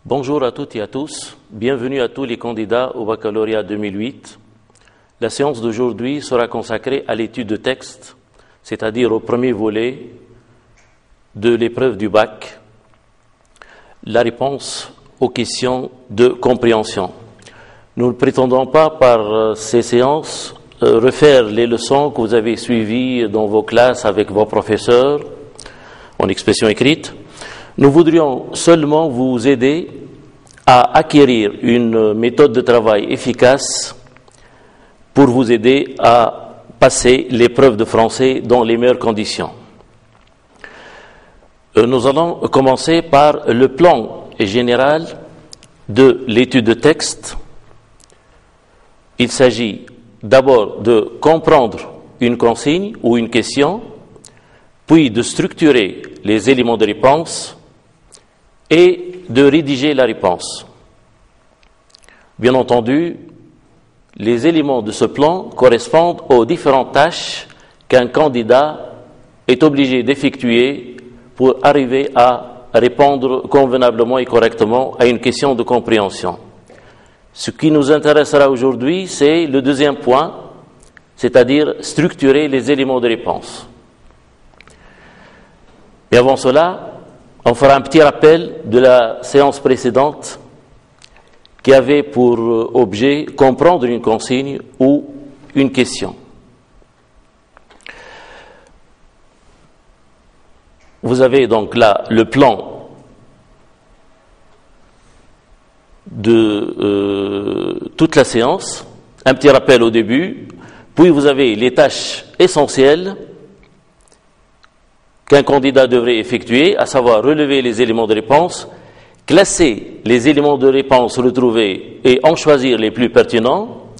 Bonjour à toutes et à tous, bienvenue à tous les candidats au baccalauréat 2008. La séance d'aujourd'hui sera consacrée à l'étude de texte, c'est-à-dire au premier volet de l'épreuve du bac, la réponse aux questions de compréhension. Nous ne prétendons pas par ces séances refaire les leçons que vous avez suivies dans vos classes avec vos professeurs en expression écrite. Nous voudrions seulement vous aider à acquérir une méthode de travail efficace pour vous aider à passer l'épreuve de français dans les meilleures conditions. Nous allons commencer par le plan général de l'étude de texte. Il s'agit d'abord de comprendre une consigne ou une question, puis de structurer les éléments de réponse et de rédiger la réponse. Bien entendu, les éléments de ce plan correspondent aux différentes tâches qu'un candidat est obligé d'effectuer pour arriver à répondre convenablement et correctement à une question de compréhension. Ce qui nous intéressera aujourd'hui, c'est le deuxième point, c'est-à-dire structurer les éléments de réponse. Et avant cela, on fera un petit rappel de la séance précédente qui avait pour objet comprendre une consigne ou une question. Vous avez donc là le plan de toute la séance, un petit rappel au début, puis vous avez les tâches essentielles qu'un candidat devrait effectuer, à savoir relever les éléments de réponse, classer les éléments de réponse retrouvés et en choisir les plus pertinents,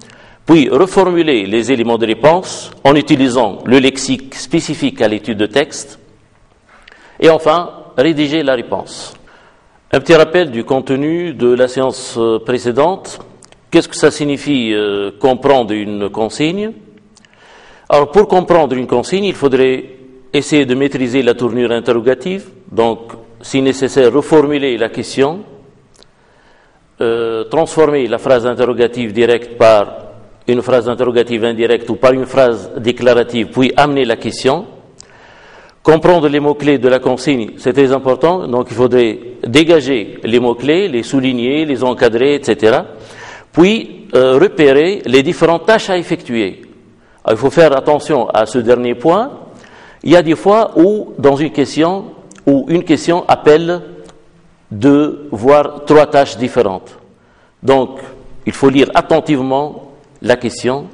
puis reformuler les éléments de réponse en utilisant le lexique spécifique à l'étude de texte, et enfin, rédiger la réponse. Un petit rappel du contenu de la séance précédente. Qu'est-ce que ça signifie comprendre une consigne? Alors, pour comprendre une consigne, il faudrait essayer de maîtriser la tournure interrogative, donc, si nécessaire, reformuler la question, transformer la phrase interrogative directe par une phrase interrogative indirecte ou par une phrase déclarative, puis amener la question. Comprendre les mots-clés de la consigne, c'est très important, donc il faudrait dégager les mots-clés, les souligner, les encadrer, etc. Puis, repérer les différentes tâches à effectuer. Alors, il faut faire attention à ce dernier point. Il y a des fois où, dans une question appelle 2 voire 3 tâches différentes. Donc, il faut lire attentivement la question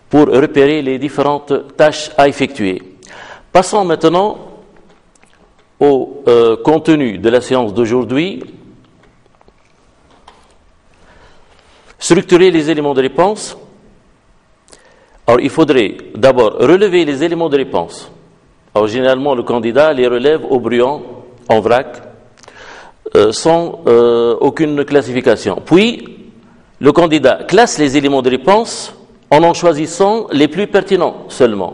pour repérer les différentes tâches à effectuer. Passons maintenant au contenu de la séance d'aujourd'hui. Structurer les éléments de réponse. Alors, il faudrait d'abord relever les éléments de réponse. Alors, généralement, le candidat les relève au bruant, en vrac, sans aucune classification. Puis, le candidat classe les éléments de réponse en choisissant les plus pertinents seulement.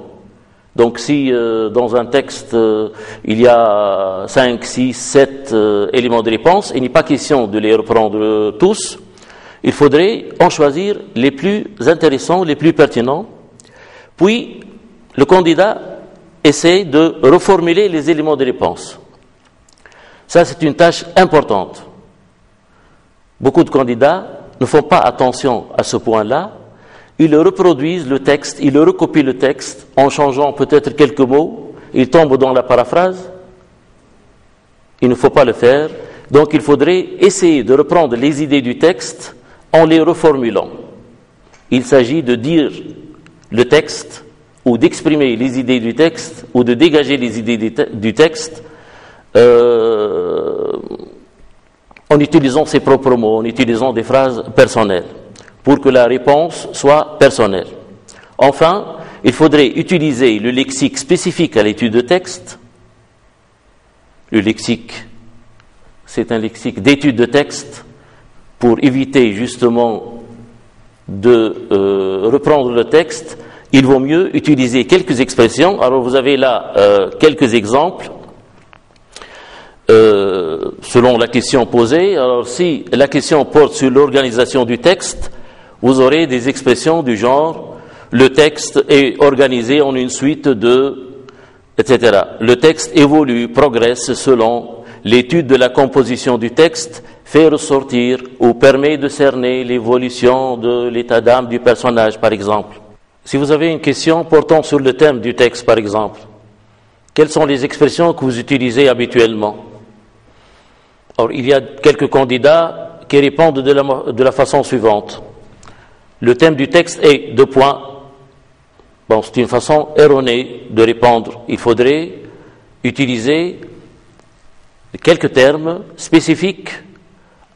Donc, si dans un texte, il y a 5, 6, 7 éléments de réponse, il n'est pas question de les reprendre tous. Il faudrait en choisir les plus intéressants, les plus pertinents. Puis, le candidat essaie de reformuler les éléments de réponse. Ça, c'est une tâche importante. Beaucoup de candidats ne font pas attention à ce point-là. Ils reproduisent le texte, ils recopient le texte en changeant peut-être quelques mots. Ils tombent dans la paraphrase. Il ne faut pas le faire. Donc, il faudrait essayer de reprendre les idées du texte en les reformulant. Il s'agit de dire le texte ou d'exprimer les idées du texte ou de dégager les idées du texte en utilisant ses propres mots, en utilisant des phrases personnelles pour que la réponse soit personnelle. Enfin, il faudrait utiliser le lexique spécifique à l'étude de texte. Le lexique, c'est un lexique d'étude de texte pour éviter justement de reprendre le texte. Il vaut mieux utiliser quelques expressions. Alors, vous avez là quelques exemples. selon la question posée. Alors, si la question porte sur l'organisation du texte, vous aurez des expressions du genre « le texte est organisé en une suite de… » etc. Le texte évolue, progresse selon l'étude de la composition du texte, fait ressortir ou permet de cerner l'évolution de l'état d'âme du personnage, par exemple. Si vous avez une question portant sur le thème du texte, par exemple, quelles sont les expressions que vous utilisez habituellement? Or, il y a quelques candidats qui répondent de la façon suivante. Le thème du texte est : Bon, c'est une façon erronée de répondre. Il faudrait utiliser quelques termes spécifiques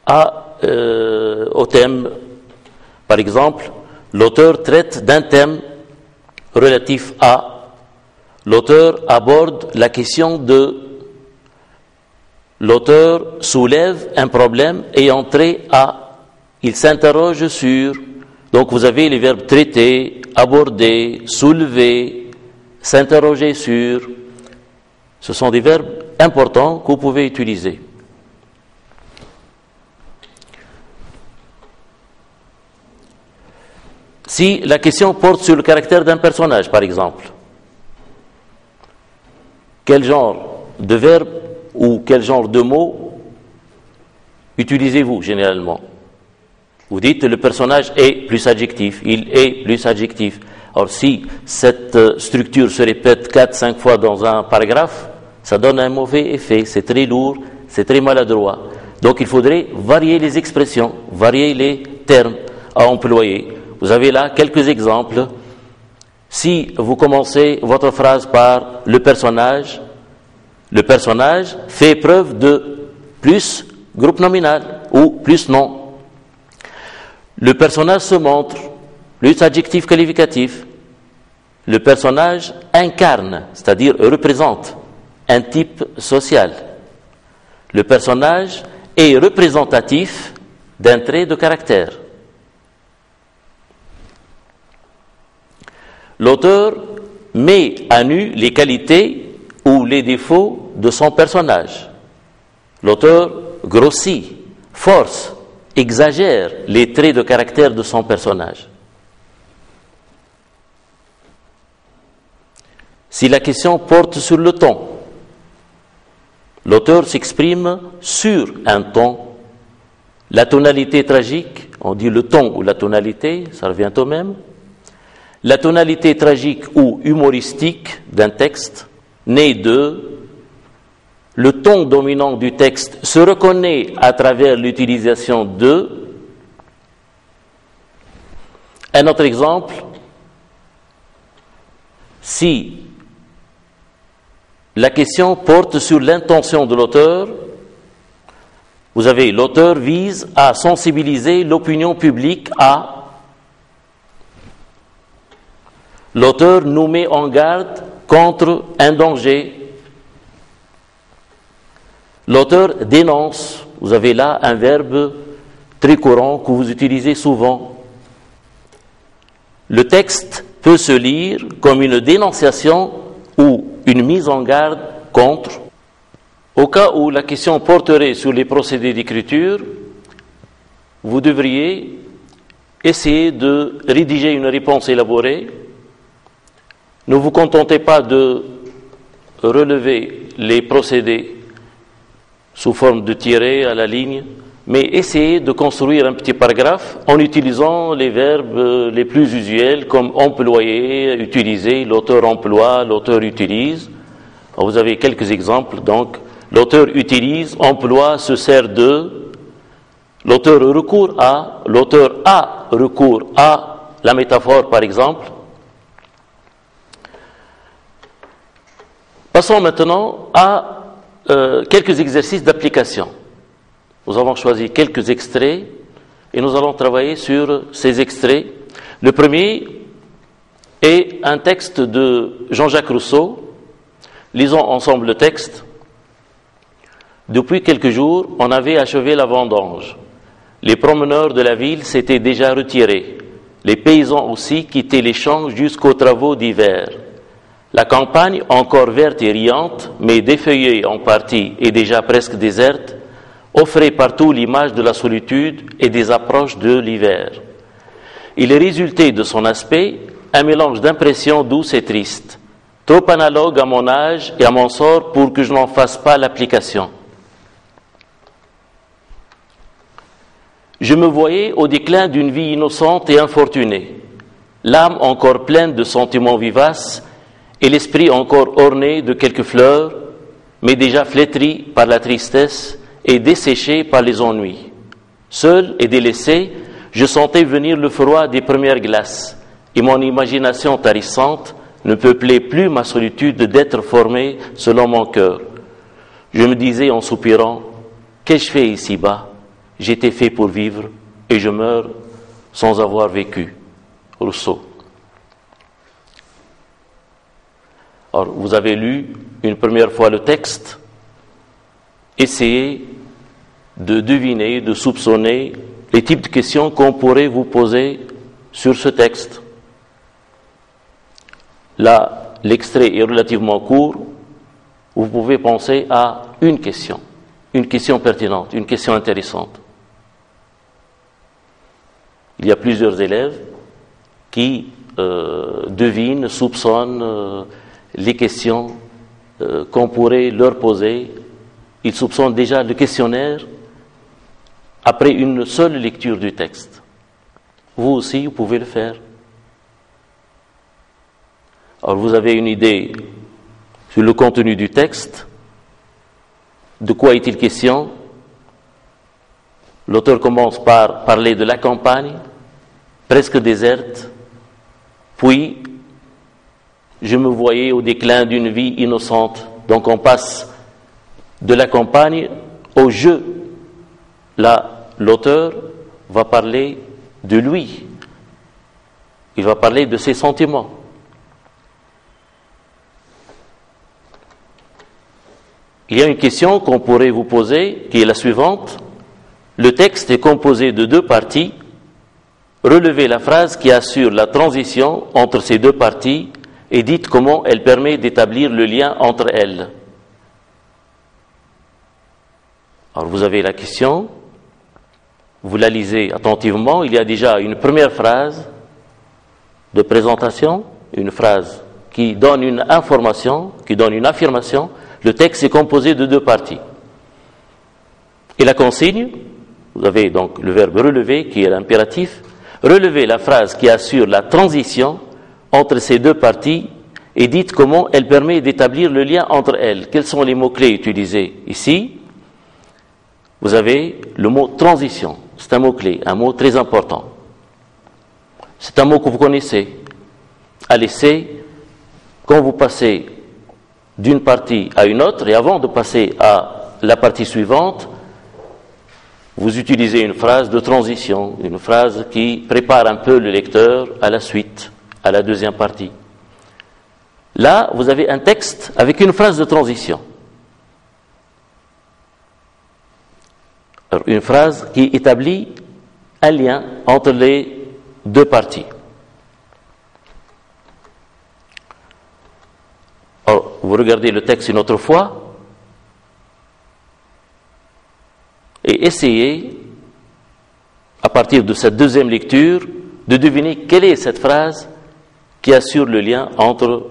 au thème. Par exemple, l'auteur traite d'un thème relatif à. L'auteur aborde la question de. L'auteur soulève un problème ayant trait à. Il s'interroge sur. Donc vous avez les verbes traiter, aborder, soulever, s'interroger sur. Ce sont des verbes importants que vous pouvez utiliser. Si la question porte sur le caractère d'un personnage, par exemple, quel genre de verbe ou quel genre de mot utilisez-vous généralement? Vous dites le personnage est plus adjectif, il est plus adjectif. Or, si cette structure se répète 4-5 fois dans un paragraphe, ça donne un mauvais effet, c'est très lourd, c'est très maladroit. Donc il faudrait varier les expressions, varier les termes à employer. Vous avez là quelques exemples. Si vous commencez votre phrase par le personnage fait preuve de plus groupe nominal ou plus nom. Le personnage se montre, plus adjectif qualificatif. Le personnage incarne, c'est-à-dire représente un type social. Le personnage est représentatif d'un trait de caractère. L'auteur met à nu les qualités ou les défauts de son personnage. L'auteur grossit, force, exagère les traits de caractère de son personnage. Si la question porte sur le ton, l'auteur s'exprime sur un ton. La tonalité tragique, on dit le ton ou la tonalité, ça revient au même. La tonalité tragique ou humoristique d'un texte naît de. Le ton dominant du texte se reconnaît à travers l'utilisation de. Un autre exemple, si la question porte sur l'intention de l'auteur, vous avez l'auteur vise à sensibiliser l'opinion publique à. L'auteur nous met en garde contre un danger. L'auteur dénonce. Vous avez là un verbe très courant que vous utilisez souvent. Le texte peut se lire comme une dénonciation ou une mise en garde contre. Au cas où la question porterait sur les procédés d'écriture, vous devriez essayer de rédiger une réponse élaborée. Ne vous contentez pas de relever les procédés sous forme de tirets à la ligne, mais essayez de construire un petit paragraphe en utilisant les verbes les plus usuels comme employer, utiliser, l'auteur emploie, l'auteur utilise. Alors vous avez quelques exemples, donc l'auteur utilise, emploie, se sert de, l'auteur recourt à, l'auteur a recours à, la métaphore par exemple. Passons maintenant à quelques exercices d'application. Nous avons choisi quelques extraits et nous allons travailler sur ces extraits. Le premier est un texte de Jean-Jacques Rousseau. Lisons ensemble le texte. Depuis quelques jours, on avait achevé la vendange. Les promeneurs de la ville s'étaient déjà retirés. Les paysans aussi quittaient les champs jusqu'aux travaux d'hiver. La campagne, encore verte et riante, mais défeuillée en partie et déjà presque déserte, offrait partout l'image de la solitude et des approches de l'hiver. Il résultait de son aspect un mélange d'impressions douces et tristes, trop analogues à mon âge et à mon sort pour que je n'en fasse pas l'application. Je me voyais au déclin d'une vie innocente et infortunée, l'âme encore pleine de sentiments vivaces et l'esprit encore orné de quelques fleurs, mais déjà flétri par la tristesse et desséché par les ennuis. Seul et délaissé, je sentais venir le froid des premières glaces, et mon imagination tarissante ne peuplait plus ma solitude d'être formée selon mon cœur. Je me disais en soupirant, qu'ai-je fait ici-bas? J'étais fait pour vivre, et je meurs sans avoir vécu. Rousseau. Alors, vous avez lu une première fois le texte, essayez de deviner, de soupçonner les types de questions qu'on pourrait vous poser sur ce texte. Là, l'extrait est relativement court, vous pouvez penser à une question pertinente, une question intéressante. Il y a plusieurs élèves qui devinent, soupçonnent les questions qu'on pourrait leur poser. Ils soupçonnent déjà le questionnaire après une seule lecture du texte. Vous aussi, vous pouvez le faire. Alors, vous avez une idée sur le contenu du texte. De quoi est-il question? L'auteur commence par parler de la campagne, presque déserte, puis je me voyais au déclin d'une vie innocente. Donc on passe de la campagne au jeu. Là, l'auteur va parler de lui. Il va parler de ses sentiments. Il y a une question qu'on pourrait vous poser, qui est la suivante. Le texte est composé de deux parties. Relevez la phrase qui assure la transition entre ces deux parties et dites comment elle permet d'établir le lien entre elles. Alors vous avez la question, vous la lisez attentivement, il y a déjà une première phrase de présentation, une phrase qui donne une information, qui donne une affirmation. Le texte est composé de deux parties. Et la consigne, vous avez donc le verbe relever qui est l'impératif, relevez la phrase qui assure la transition entre ces deux parties et dites comment elle permet d'établir le lien entre elles. Quels sont les mots-clés utilisés ici? Vous avez le mot transition, c'est un mot-clé, un mot très important. C'est un mot que vous connaissez. Allez, c'est quand vous passez d'une partie à une autre, et avant de passer à la partie suivante, vous utilisez une phrase de transition, une phrase qui prépare un peu le lecteur à la suite, à la deuxième partie. Là, vous avez un texte avec une phrase de transition. Alors, une phrase qui établit un lien entre les deux parties. Alors, vous regardez le texte une autre fois et essayez, à partir de cette deuxième lecture, de deviner quelle est cette phrase qui assure le lien entre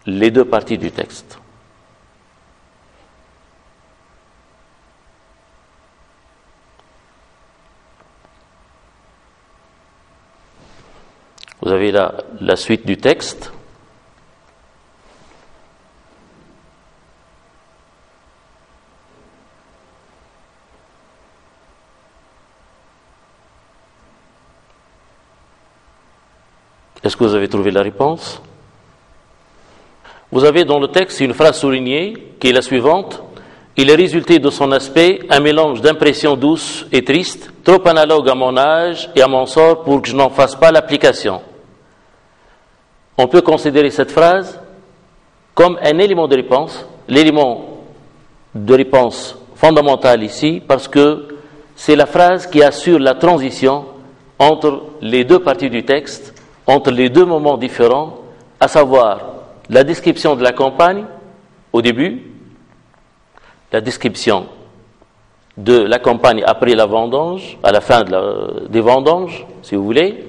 les deux parties du texte. Vous avez là la suite du texte. Est-ce que vous avez trouvé la réponse? Vous avez dans le texte une phrase soulignée qui est la suivante. Il est résulté de son aspect un mélange d'impressions douces et tristes, trop analogues à mon âge et à mon sort pour que je n'en fasse pas l'application. On peut considérer cette phrase comme un élément de réponse, l'élément de réponse fondamental ici, parce que c'est la phrase qui assure la transition entre les deux parties du texte, entre les deux moments différents, à savoir la description de la campagne au début, la description de la campagne après la vendange, à la fin des vendanges, si vous voulez,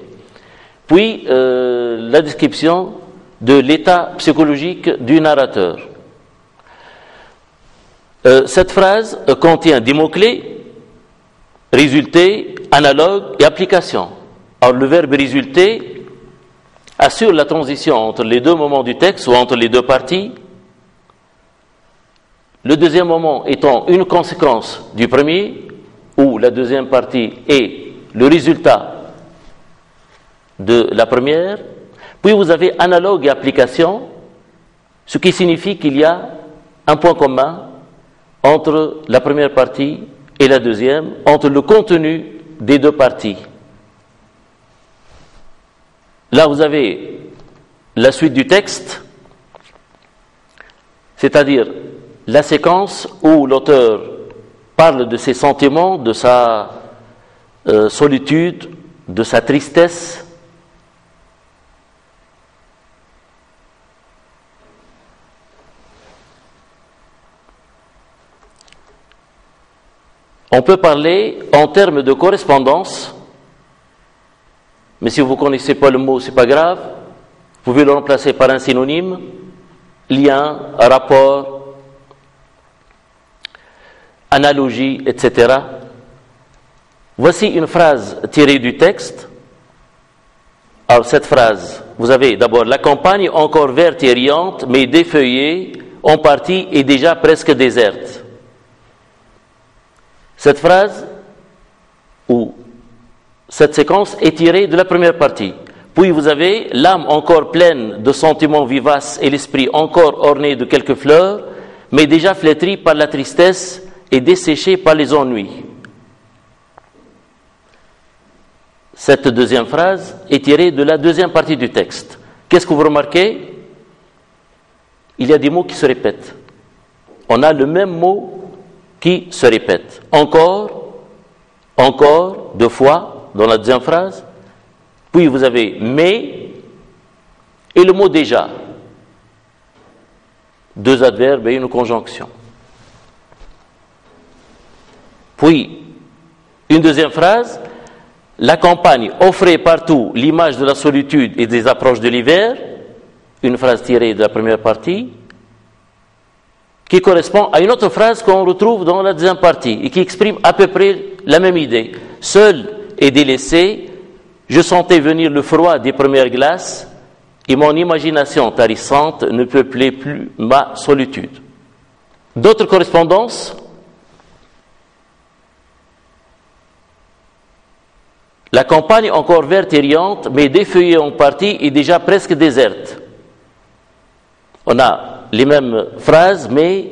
puis la description de l'état psychologique du narrateur. Cette phrase contient des mots-clés, résulté, analogue et application. Alors le verbe résulter assure la transition entre les deux moments du texte ou entre les deux parties. Le deuxième moment étant une conséquence du premier, où la deuxième partie est le résultat de la première. Puis vous avez analogue et application, ce qui signifie qu'il y a un point commun entre la première partie et la deuxième, entre le contenu des deux parties. Là, vous avez la suite du texte, c'est-à-dire la séquence où l'auteur parle de ses sentiments, de sa solitude, de sa tristesse. On peut parler en termes de correspondance, mais si vous ne connaissez pas le mot, ce n'est pas grave. Vous pouvez le remplacer par un synonyme, lien, rapport, analogie, etc. Voici une phrase tirée du texte. Alors cette phrase, vous avez d'abord la campagne encore verte et riante, mais défeuillée, en partie et déjà presque déserte. Cette phrase, ou cette séquence, est tirée de la première partie. Puis vous avez l'âme encore pleine de sentiments vivaces et l'esprit encore orné de quelques fleurs, mais déjà flétri par la tristesse et desséché par les ennuis. Cette deuxième phrase est tirée de la deuxième partie du texte. Qu'est-ce que vous remarquez? Il y a des mots qui se répètent. On a le même mot qui se répète. Encore, deux fois dans la deuxième phrase. Puis vous avez mais et le mot déjà. Deux adverbes et une conjonction. Puis, une deuxième phrase, la campagne offrait partout l'image de la solitude et des approches de l'hiver, une phrase tirée de la première partie, qui correspond à une autre phrase qu'on retrouve dans la deuxième partie et qui exprime à peu près la même idée. Seul et délaissé, je sentais venir le froid des premières glaces et mon imagination tarissante ne peuplait plus ma solitude. D'autres correspondances. La campagne encore verte et riante, mais défeuillée en partie et déjà presque déserte. On a les mêmes phrases, mais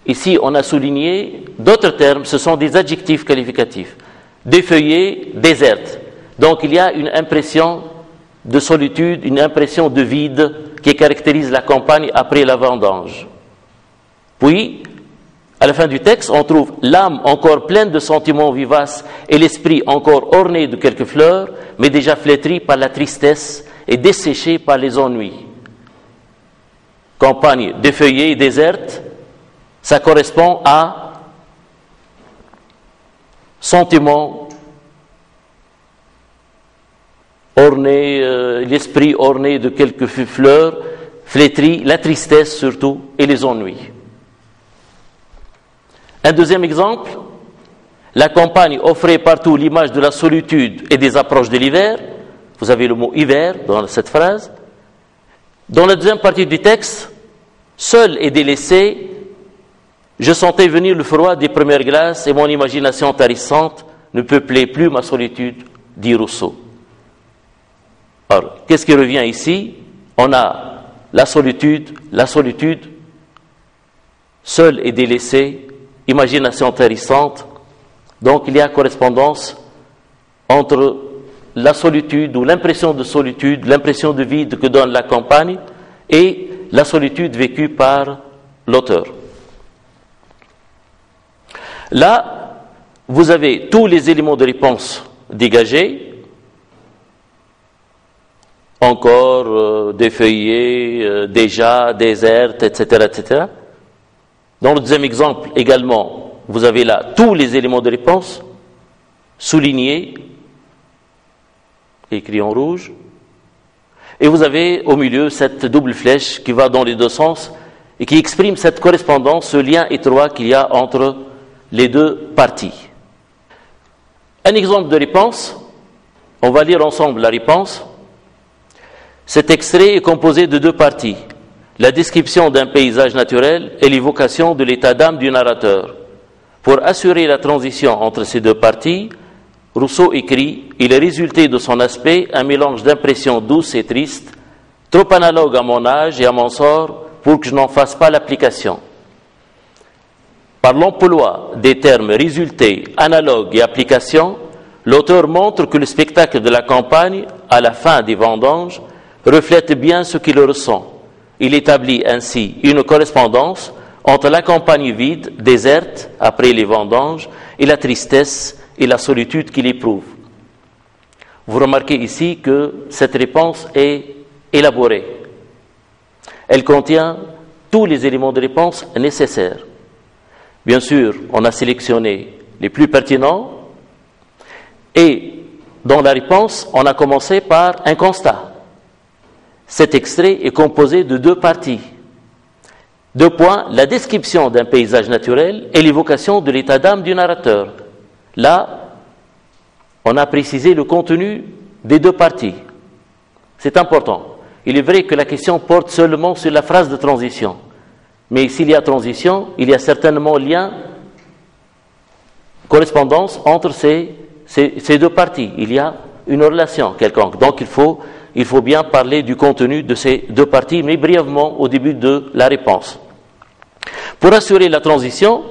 ici on a souligné d'autres termes, ce sont des adjectifs qualificatifs. Défeuillée, déserte. Donc il y a une impression de solitude, une impression de vide qui caractérise la campagne après la vendange. Puis, à la fin du texte, on trouve l'âme encore pleine de sentiments vivaces et l'esprit encore orné de quelques fleurs, mais déjà flétri par la tristesse et desséché par les ennuis. Campagne défeuillée et déserte, ça correspond à sentiments orné, l'esprit orné de quelques fleurs, flétri, la tristesse surtout et les ennuis. Un deuxième exemple, la campagne offrait partout l'image de la solitude et des approches de l'hiver. Vous avez le mot hiver dans cette phrase. Dans la deuxième partie du texte, seul et délaissé, je sentais venir le froid des premières glaces et mon imagination tarissante ne peuplait plus ma solitude, dit Rousseau. Alors, qu'est-ce qui revient ici? On a la solitude, seul et délaissé, imagination tarissante. Donc il y a correspondance entre la solitude ou l'impression de solitude, l'impression de vide que donne la campagne et la solitude vécue par l'auteur. Là, vous avez tous les éléments de réponse dégagés. encore défeuillée, déjà déserte, etc., etc. Dans le deuxième exemple également, vous avez là tous les éléments de réponse soulignés, écrits en rouge, et vous avez au milieu cette double flèche qui va dans les deux sens et qui exprime cette correspondance, ce lien étroit qu'il y a entre les deux parties. Un exemple de réponse, on va lire ensemble la réponse. Cet extrait est composé de deux parties, la description d'un paysage naturel et l'évocation de l'état d'âme du narrateur. Pour assurer la transition entre ces deux parties, Rousseau écrit « Il est résulté de son aspect un mélange d'impressions douces et tristes, trop analogues à mon âge et à mon sort pour que je n'en fasse pas l'application. » Par l'emploi des termes résulté, analogue et application, l'auteur montre que le spectacle de la campagne, à la fin des vendanges, reflète bien ce qu'il ressent. Il établit ainsi une correspondance entre la campagne vide, déserte, après les vendanges, et la tristesse et la solitude qu'il éprouve. Vous remarquez ici que cette réponse est élaborée. Elle contient tous les éléments de réponse nécessaires. Bien sûr, on a sélectionné les plus pertinents et dans la réponse, on a commencé par un constat. Cet extrait est composé de deux parties. 2 points, la description d'un paysage naturel et l'évocation de l'état d'âme du narrateur. Là, on a précisé le contenu des deux parties. C'est important. Il est vrai que la question porte seulement sur la phrase de transition. Mais s'il y a transition, il y a certainement lien, correspondance entre ces deux parties. Il y a une relation quelconque. Donc il faut bien parler du contenu de ces deux parties, mais brièvement au début de la réponse. Pour assurer la transition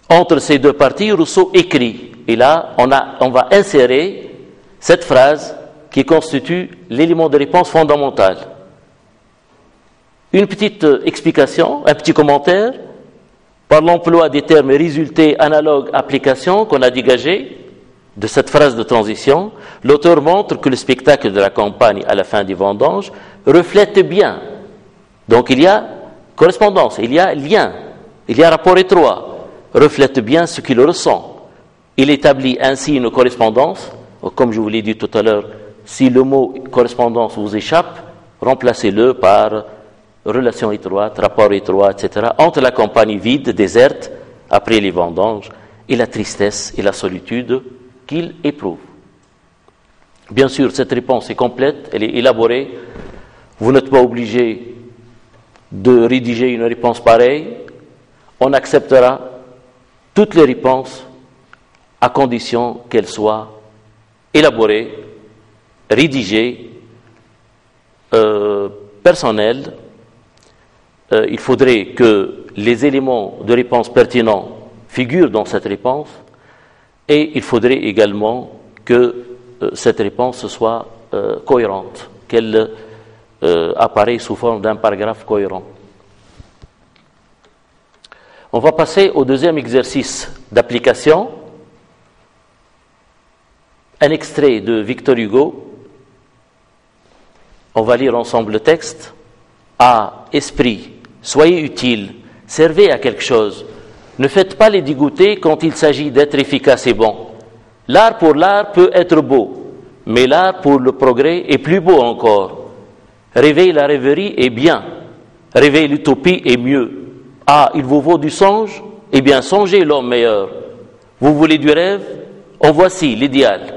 entre ces deux parties, Rousseau écrit. Et là, on va insérer cette phrase qui constitue l'élément de réponse fondamental. Une petite explication, un petit commentaire, par l'emploi des termes résultés, analogues, application qu'on a dégagé de cette phrase de transition, l'auteur montre que le spectacle de la campagne à la fin des vendanges reflète bien. Donc il y a correspondance, il y a lien, il y a rapport étroit, reflète bien ce qu'il ressent. Il établit ainsi une correspondance, comme je vous l'ai dit tout à l'heure, si le mot correspondance vous échappe, remplacez-le par relation étroite, rapport étroit, etc., entre la campagne vide, déserte, après les vendanges, et la tristesse et la solitude qu'il éprouve. Bien sûr, cette réponse est complète, elle est élaborée. Vous n'êtes pas obligé de rédiger une réponse pareille. On acceptera toutes les réponses à condition qu'elles soient élaborées, rédigées, personnelles. Il faudrait que les éléments de réponse pertinents figurent dans cette réponse et il faudrait également que cette réponse soit cohérente, qu'elle apparaisse sous forme d'un paragraphe cohérent. On va passer au deuxième exercice d'application. Un extrait de Victor Hugo. On va lire ensemble le texte. Ah, esprit, soyez utile, servez à quelque chose. Ne faites pas les dégoûter quand il s'agit d'être efficace et bon. L'art pour l'art peut être beau, mais l'art pour le progrès est plus beau encore. Rêver la rêverie est bien, rêver l'utopie est mieux. Ah, il vous vaut du songe? Eh bien, songez l'homme meilleur. Vous voulez du rêve? En voici l'idéal.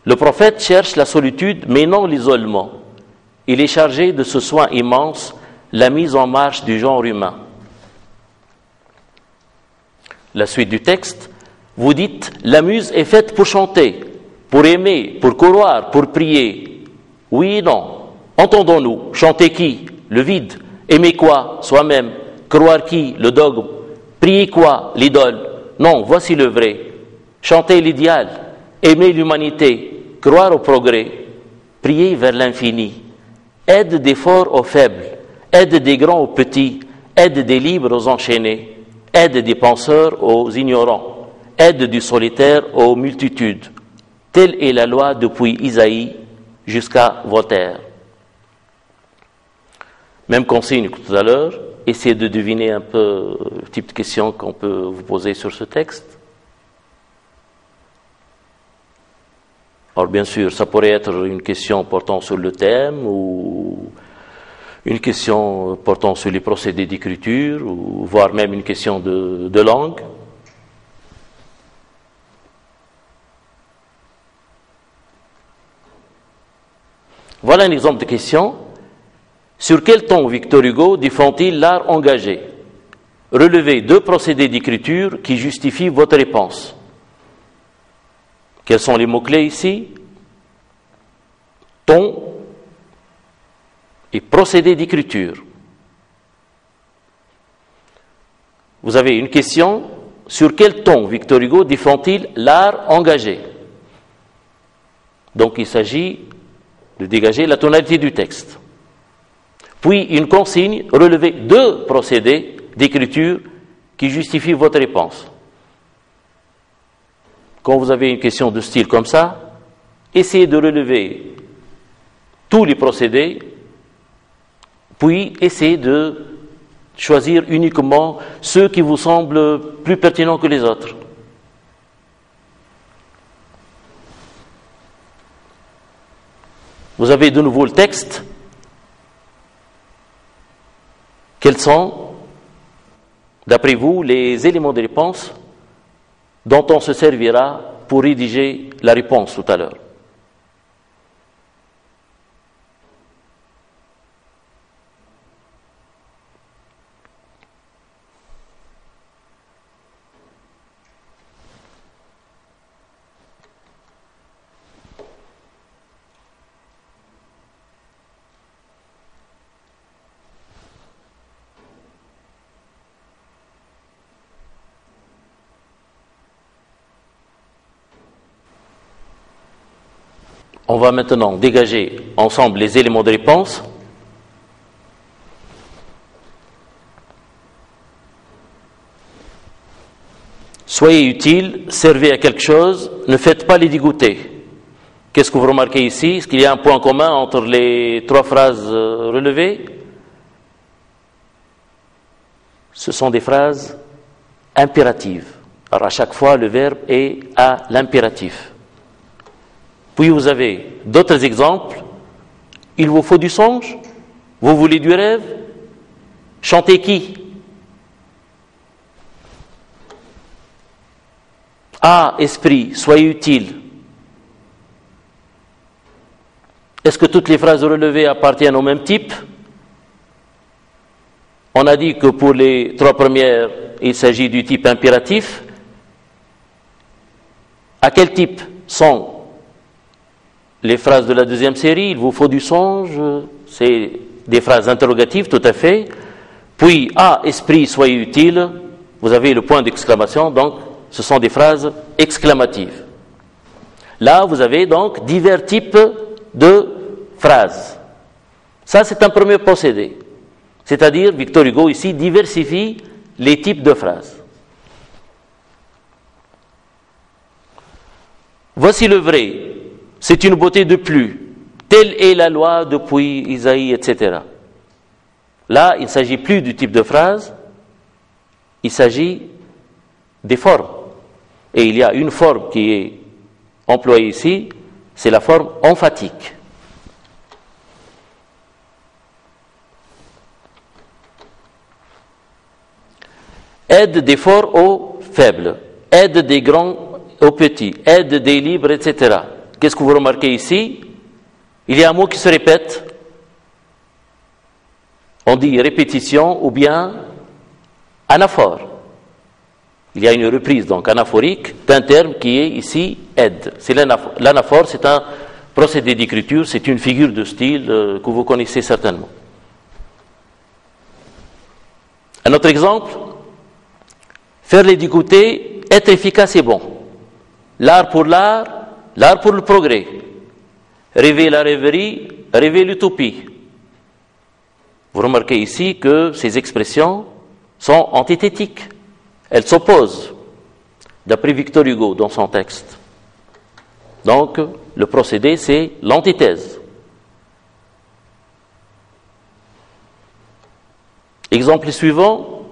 Le prophète cherche la solitude, mais non l'isolement. Il est chargé de ce soin immense, la mise en marche du genre humain. La suite du texte, vous dites, la muse est faite pour chanter, pour aimer, pour courir, pour prier. Oui et non. Entendons-nous, chanter qui? Le vide. Aimer quoi? Soi-même. Croire qui? Le dogme. Prier quoi? L'idole. Non, voici le vrai. Chanter l'idéal, aimer l'humanité, croire au progrès, prier vers l'infini. Aide des forts aux faibles, aide des grands aux petits, aide des libres aux enchaînés, aide des penseurs aux ignorants, aide du solitaire aux multitudes. Telle est la loi depuis Isaïe jusqu'à Voltaire. Même consigne que tout à l'heure. Essayez de deviner un peu le type de questions qu'on peut vous poser sur ce texte. Alors bien sûr, ça pourrait être une question portant sur le thème ou une question portant sur les procédés d'écriture ou voire même une question de langue. Voilà un exemple de question. Sur quel ton Victor Hugo défend-il l'art engagé? Relevez 2 procédés d'écriture qui justifient votre réponse. Quels sont les mots-clés ici? Ton et procédé d'écriture. Vous avez une question. Sur quel ton Victor Hugo défend-il l'art engagé? Donc il s'agit de dégager la tonalité du texte. Puis une consigne, relevez 2 procédés d'écriture qui justifient votre réponse. Quand vous avez une question de style comme ça, essayez de relever tous les procédés, puis essayez de choisir uniquement ceux qui vous semblent plus pertinents que les autres. Vous avez de nouveau le texte. Quels sont, d'après vous, les éléments de réponse dont on se servira pour rédiger la réponse tout à l'heure? On va maintenant dégager ensemble les éléments de réponse. Soyez utile, servez à quelque chose, ne faites pas les dégoûter. Qu'est-ce que vous remarquez ici? Est-ce qu'il y a un point commun entre les 3 phrases relevées? Ce sont des phrases impératives. Alors à chaque fois, le verbe est à l'impératif. Puis vous avez d'autres exemples. Il vous faut du songe? Vous voulez du rêve? Chantez qui? Ah, esprit, soyez utile. Est-ce que toutes les phrases relevées appartiennent au même type? On a dit que pour les 3 premières, il s'agit du type impératif. À quel type sont les phrases de la deuxième série? Il vous faut du songe, c'est des phrases interrogatives, tout à fait. Puis, ah, esprit, soyez utile, vous avez le point d'exclamation, donc ce sont des phrases exclamatives. Là, vous avez donc divers types de phrases. Ça, c'est un premier procédé. C'est-à-dire, Victor Hugo, ici, diversifie les types de phrases. Voici le vrai. C'est une beauté de plus. Telle est la loi depuis Isaïe, etc. Là, il ne s'agit plus du type de phrase, il s'agit des formes. Et il y a une forme qui est employée ici, c'est la forme emphatique. Aide des forts aux faibles, aide des grands aux petits, aide des libres, etc. Qu'est-ce que vous remarquez ici? Il y a un mot qui se répète. On dit répétition ou bien anaphore. Il y a une reprise donc anaphorique d'un terme qui est ici aide. C'est l'anaphore, c'est un procédé d'écriture, c'est une figure de style que vous connaissez certainement. Un autre exemple, faire les d'écouter, être efficace et bon. L'art pour l'art, l'art pour le progrès. Rêver la rêverie, rêver l'utopie. Vous remarquez ici que ces expressions sont antithétiques. Elles s'opposent, d'après Victor Hugo dans son texte. Donc, le procédé, c'est l'antithèse. Exemple suivant,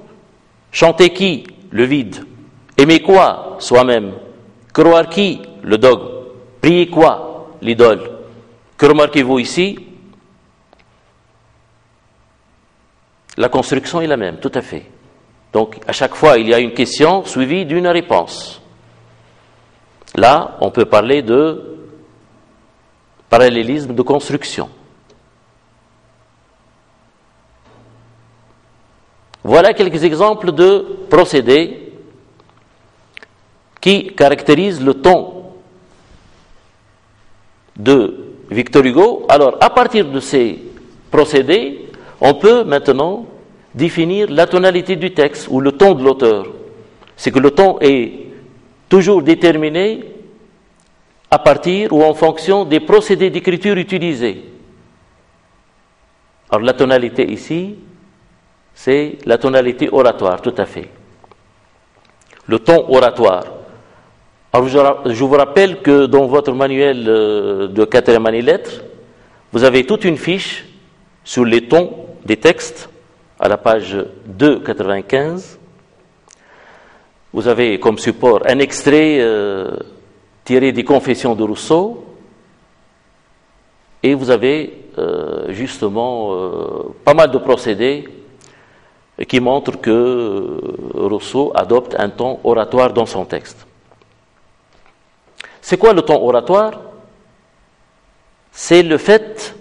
chanter qui? Le vide. Aimer quoi? Soi-même. Croire qui? Le dogme. Prier quoi? L'idole. Que remarquez-vous ici? La construction est la même, tout à fait. Donc, à chaque fois, il y a une question suivie d'une réponse. Là, on peut parler de parallélisme de construction. Voilà quelques exemples de procédés qui caractérisent le ton de Victor Hugo. Alors, à partir de ces procédés, on peut maintenant définir la tonalité du texte ou le ton de l'auteur. C'est que le ton est toujours déterminé à partir ou en fonction des procédés d'écriture utilisés. Alors, la tonalité ici, c'est la tonalité oratoire, tout à fait. Le ton oratoire. Alors, je vous rappelle que dans votre manuel de 4e année lettres, vous avez toute une fiche sur les tons des textes, à la page 295. Vous avez comme support un extrait tiré des Confessions de Rousseau, et vous avez justement pas mal de procédés qui montrent que Rousseau adopte un ton oratoire dans son texte. C'est quoi le ton oratoire? C'est le fait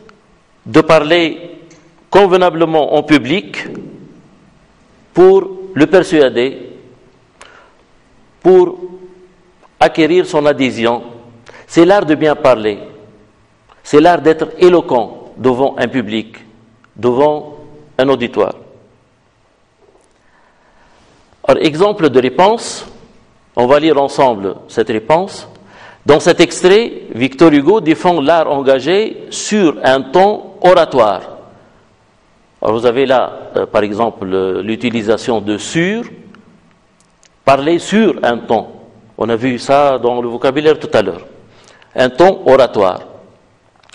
de parler convenablement en public pour le persuader, pour acquérir son adhésion. C'est l'art de bien parler. C'est l'art d'être éloquent devant un public, devant un auditoire. Alors, exemple de réponse, on va lire ensemble cette réponse. Dans cet extrait, Victor Hugo défend l'art engagé sur un ton oratoire. Alors, vous avez là, par exemple, l'utilisation de sur, parler sur un ton. On a vu ça dans le vocabulaire tout à l'heure. Un ton oratoire.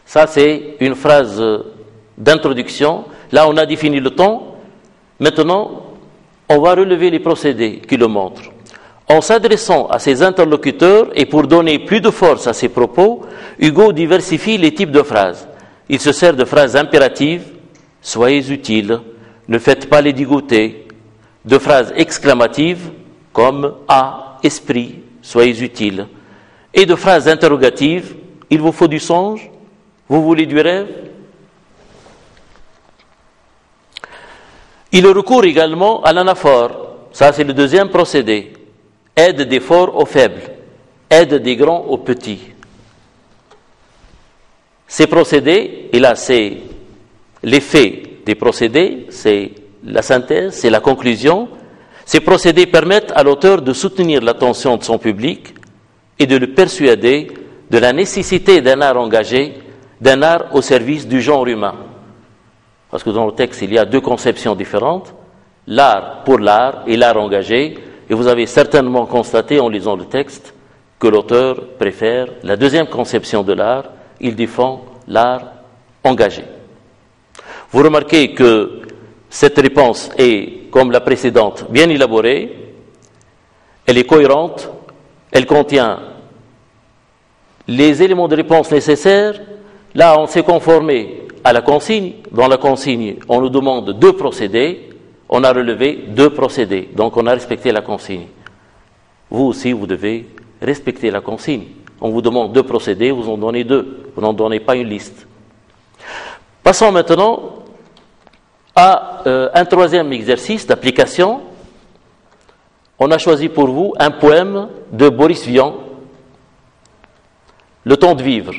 Ça, c'est une phrase d'introduction. Là, on a défini le ton. Maintenant, on va relever les procédés qui le montrent. En s'adressant à ses interlocuteurs et pour donner plus de force à ses propos, Hugo diversifie les types de phrases. Il se sert de phrases impératives, soyez utiles, ne faites pas les dégoûter, de phrases exclamatives comme ah, esprit, soyez utiles, et de phrases interrogatives, il vous faut du songe, vous voulez du rêve. Il recourt également à l'anaphore, ça c'est le deuxième procédé. Aide des forts aux faibles, aide des grands aux petits. Ces procédés, et là c'est l'effet des procédés, c'est la synthèse, c'est la conclusion. Ces procédés permettent à l'auteur de soutenir l'attention de son public et de le persuader de la nécessité d'un art engagé, d'un art au service du genre humain. Parce que dans le texte, il y a deux conceptions différentes, l'art pour l'art et l'art engagé. Et vous avez certainement constaté en lisant le texte que l'auteur préfère la deuxième conception de l'art, il défend l'art engagé. Vous remarquez que cette réponse est, comme la précédente, bien élaborée, elle est cohérente, elle contient les éléments de réponse nécessaires. Là, on s'est conformé à la consigne. Dans la consigne, on nous demande deux procédés. On a relevé deux procédés, donc on a respecté la consigne. Vous aussi, vous devez respecter la consigne. On vous demande deux procédés, vous en donnez deux, vous n'en donnez pas une liste. Passons maintenant à un troisième exercice d'application. On a choisi pour vous un poème de Boris Vian, Le temps de vivre.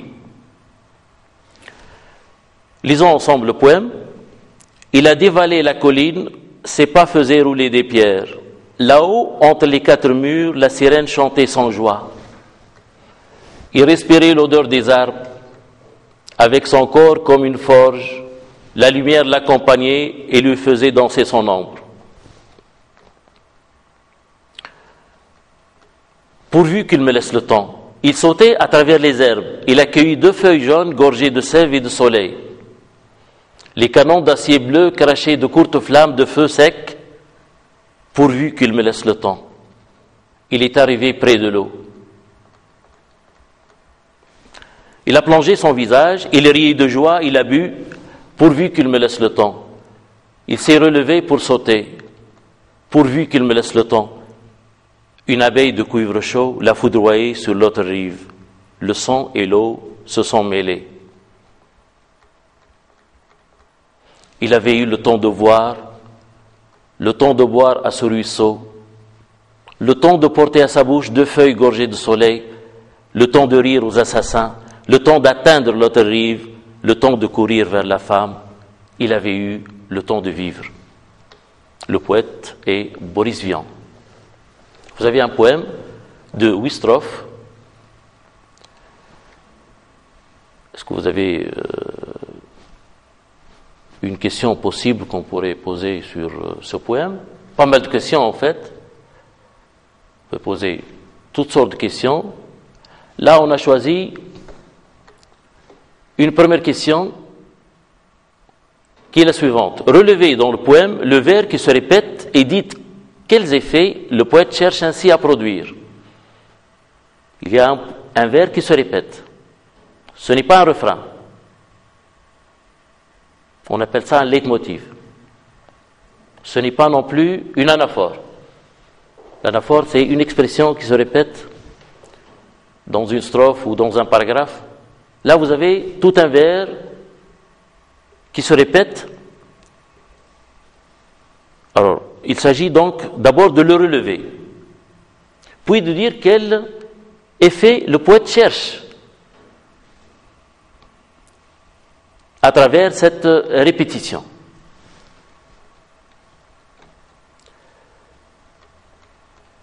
Lisons ensemble le poème. Il a dévalé la colline, ses pas faisaient rouler des pierres. Là-haut, entre les quatre murs, la sirène chantait sans joie. Il respirait l'odeur des arbres. Avec son corps comme une forge, la lumière l'accompagnait et lui faisait danser son ombre. Pourvu qu'il me laisse le temps. Il sautait à travers les herbes. Il accueillit deux feuilles jaunes gorgées de sève et de soleil. les canons d'acier bleu crachaient de courtes flammes de feu sec, pourvu qu'il me laisse le temps. Il est arrivé près de l'eau. Il a plongé son visage, il riait de joie, il a bu, pourvu qu'il me laisse le temps. Il s'est relevé pour sauter, pourvu qu'il me laisse le temps. Une abeille de cuivre chaud l'a foudroyé sur l'autre rive. Le sang et l'eau se sont mêlés. Il avait eu le temps de voir, le temps de boire à ce ruisseau, le temps de porter à sa bouche 2 feuilles gorgées de soleil, le temps de rire aux assassins, le temps d'atteindre l'autre rive, le temps de courir vers la femme. Il avait eu le temps de vivre. Le poète est Boris Vian. Vous avez un poème de 8 strophes. Est-ce que vous avez une question possible qu'on pourrait poser sur ce poème? Pas mal de questions en fait. On peut poser toutes sortes de questions. Là, on a choisi une première question qui est la suivante. Relevez dans le poème le vers qui se répète et dites quels effets le poète cherche ainsi à produire. Il y a un vers qui se répète. Ce n'est pas un refrain. On appelle ça un leitmotiv. Ce n'est pas non plus une anaphore. L'anaphore, c'est une expression qui se répète dans une strophe ou dans un paragraphe. Là, vous avez tout un vers qui se répète. Alors, il s'agit donc d'abord de le relever, puis de dire quel effet le poète cherche à travers cette répétition.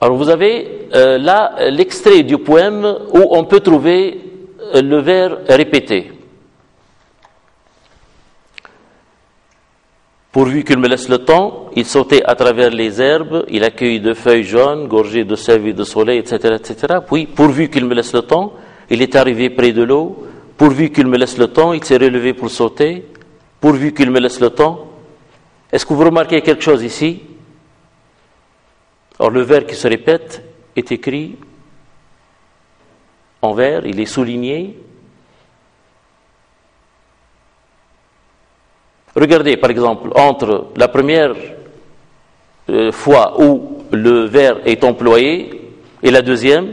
Alors vous avez là l'extrait du poème où on peut trouver le vers répété. Pourvu qu'il me laisse le temps, il sautait à travers les herbes, il accueillit 2 feuilles jaunes, gorgées de sève et de soleil, etc., etc. Puis, pourvu qu'il me laisse le temps, il est arrivé près de l'eau. Pourvu qu'il me laisse le temps, il s'est relevé pour sauter. Pourvu qu'il me laisse le temps. Est-ce que vous remarquez quelque chose ici? Or, le vers qui se répète est écrit en vert, il est souligné. Regardez, par exemple, entre la première fois où le vers est employé et la deuxième,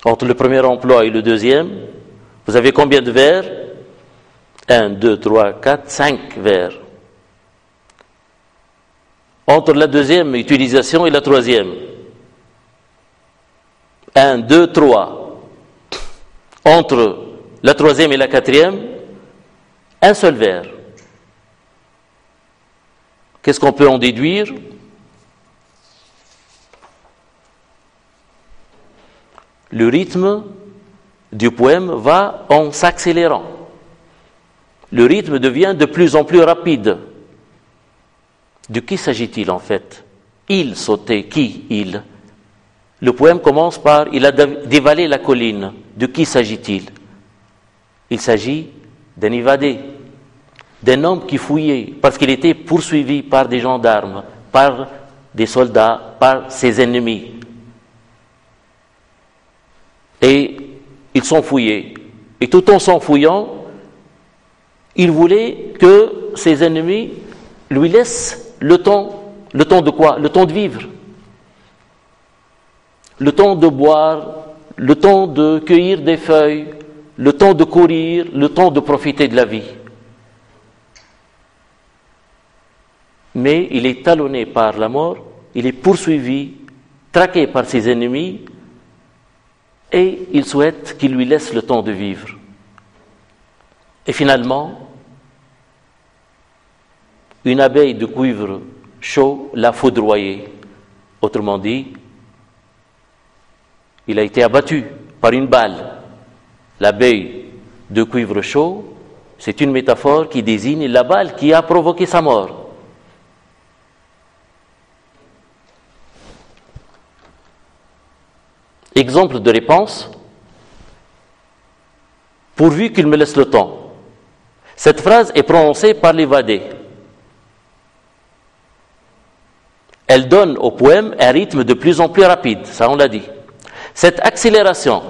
entre le premier emploi et le deuxième, vous avez combien de vers? 1, 2, 3, 4, 5 vers. Entre la deuxième utilisation et la troisième, 1, 2, 3. Entre la troisième et la quatrième, un seul vers. Qu'est-ce qu'on peut en déduire? Le rythme du poème va en s'accélérant. Le rythme devient de plus en plus rapide. De qui s'agit-il en fait? Il sautait. Qui il? Le poème commence par « Il a dévalé la colline ». De qui s'agit-il? Il s'agit d'un évadé, d'un homme qui fouillait, parce qu'il était poursuivi par des gendarmes, par des soldats, par ses ennemis. Et ils sont fouillés. Et tout en s'enfouillant, il voulait que ses ennemis lui laissent le temps de quoi? Le temps de vivre, le temps de boire, le temps de cueillir des feuilles, le temps de courir, le temps de profiter de la vie. Mais il est talonné par la mort, il est poursuivi, traqué par ses ennemis, et il souhaite qu'il lui laisse le temps de vivre. Et finalement, une abeille de cuivre chaud l'a foudroyé. Autrement dit, il a été abattu par une balle. L'abeille de cuivre chaud, c'est une métaphore qui désigne la balle qui a provoqué sa mort. Exemple de réponse, pourvu qu'il me laisse le temps. Cette phrase est prononcée par l'évadé. Elle donne au poème un rythme de plus en plus rapide, ça on l'a dit. Cette accélération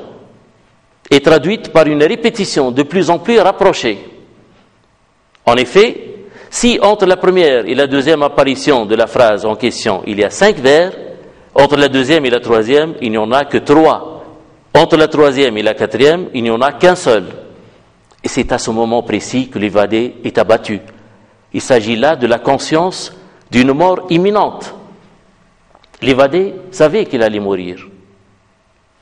est traduite par une répétition de plus en plus rapprochée. En effet, si entre la première et la deuxième apparition de la phrase en question, il y a 5 vers, entre la deuxième et la troisième, il n'y en a que 3. Entre la troisième et la quatrième, il n'y en a qu'un seul. Et c'est à ce moment précis que l'évadé est abattu. Il s'agit là de la conscience d'une mort imminente. L'évadé savait qu'il allait mourir.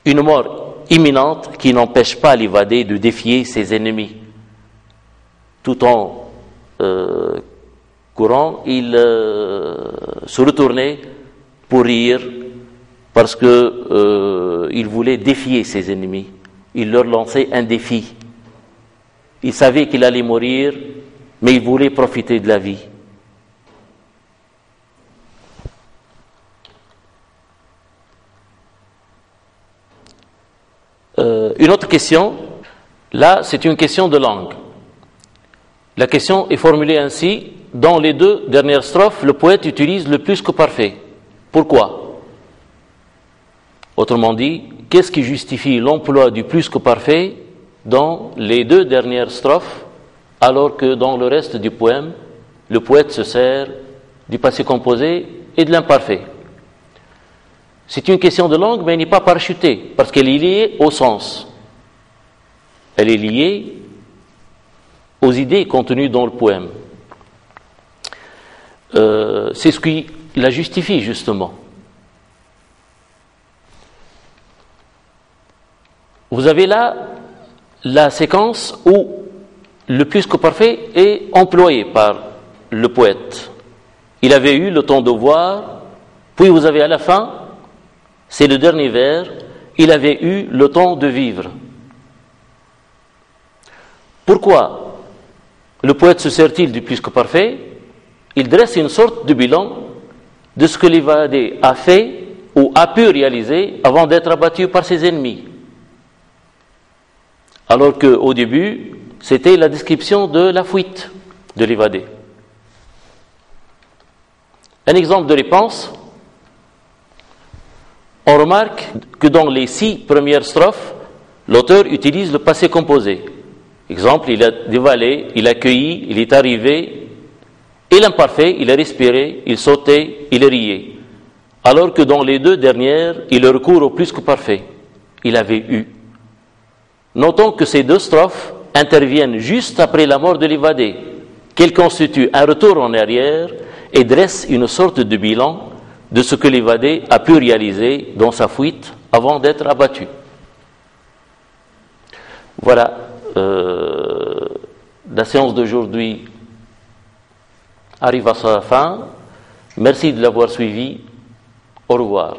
Une mort imminente qui n'empêche pas l'évadé de défier ses ennemis. Tout en courant, il se retournait pour rire parce que il voulait défier ses ennemis. Il leur lançait un défi. Il savait qu'il allait mourir, mais il voulait profiter de la vie. Une autre question, là c'est une question de langue. La question est formulée ainsi: dans les 2 dernières strophes, le poète utilise le plus que parfait. Pourquoi? Autrement dit, qu'est-ce qui justifie l'emploi du plus que parfait dans les 2 dernières strophes, alors que dans le reste du poème, le poète se sert du passé composé et de l'imparfait? C'est une question de langue, mais elle n'est pas parachutée, parce qu'elle est liée au sens. Elle est liée aux idées contenues dans le poème. C'est ce qui la justifie, justement. Vous avez là la séquence où le plus que parfait est employé par le poète. Il avait eu le temps de voir, puis vous avez à la fin, c'est le dernier vers, il avait eu le temps de vivre. Pourquoi le poète se sert-il du plus que parfait? Il dresse une sorte de bilan de ce que l'évadé a fait ou a pu réaliser avant d'être abattu par ses ennemis. Alors qu'au début, c'était la description de la fuite de l'évadé. Un exemple de réponse: on remarque que dans les 6 premières strophes, l'auteur utilise le passé composé. Exemple, il a dévalé, il a cueilli, il est arrivé. Et l'imparfait, il a respiré, il sautait, il riait. Alors que dans les 2 dernières, il recourt au plus que parfait. Il avait eu. Notons que ces 2 strophes interviennent juste après la mort de l'évadé, qu'elles constituent un retour en arrière et dressent une sorte de bilan de ce que l'évadé a pu réaliser dans sa fuite avant d'être abattu. Voilà, la séance d'aujourd'hui arrive à sa fin. Merci de l'avoir suivi. Au revoir.